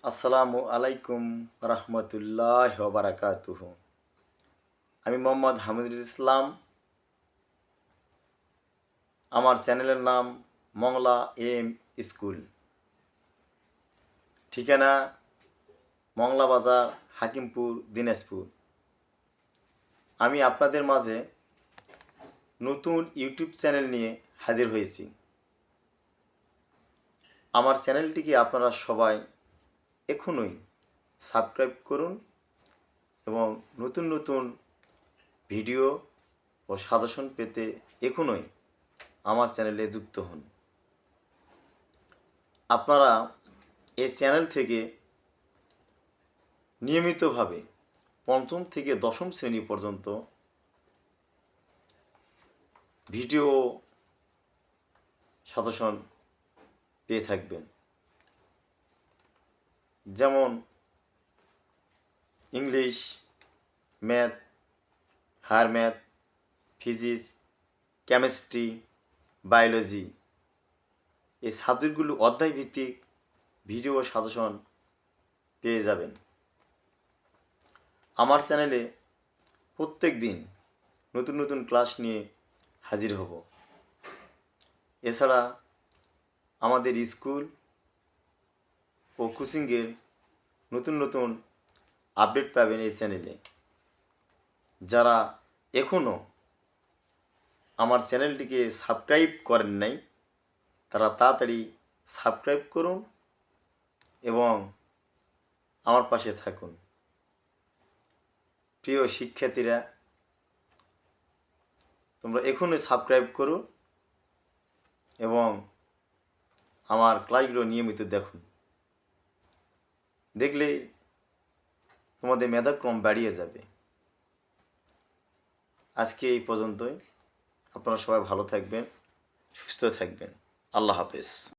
আসসালামু আলাইকুম রহমতুল্লাহ বারাকাতুহু। আমি মোহাম্মদ হামিদুল ইসলাম। আমার চ্যানেলের নাম মংলা এম স্কুল। ঠিকানা মংলা বাজার, হাকিমপুর, দিনাজপুর। আমি আপনাদের মাঝে নতুন ইউটিউব চ্যানেল নিয়ে হাজির হয়েছি। আমার চ্যানেলটিকে আপনারা সবাই এখনই সাবস্ক্রাইব করুন এবং নতুন নতুন ভিডিও ও সাজেশন পেতে এখনই আমার চ্যানেলে যুক্ত হন। আপনারা এই চ্যানেল থেকে নিয়মিতভাবে পঞ্চম থেকে দশম শ্রেণী পর্যন্ত ভিডিও সাজেশন পেয়ে থাকবেন, যেমন English, math, higher math, physics, chemistry, biology, এই সাবজেক্টগুলো অধ্যায়ভিত্তিক ভিডিও সাজেশন পেয়ে যাবেন। আমার চ্যানেলে প্রত্যেক দিন নতুন নতুন ক্লাস নিয়ে হাজির হব। এছাড়া আমাদের স্কুল ও কোচিংয়ের নতুন নতুন আপডেট পাবেন এই চ্যানেলে। যারা এখনও আমার চ্যানেলটিকে সাবস্ক্রাইব করেন নাই, তারা তাড়াতাড়ি সাবস্ক্রাইব করুন এবং আমার পাশে থাকুন। প্রিয় শিক্ষার্থীরা, তোমরা এখনই সাবস্ক্রাইব করো এবং আমার ক্লাসগুলো নিয়মিত দেখুন। দেখলেই তোমাদের মেধাক্রম বাড়িয়ে যাবে। আজকে এই পর্যন্তই। আপনারা সবাই ভালো থাকবেন, সুস্থ থাকবেন। আল্লাহ হাফেজ।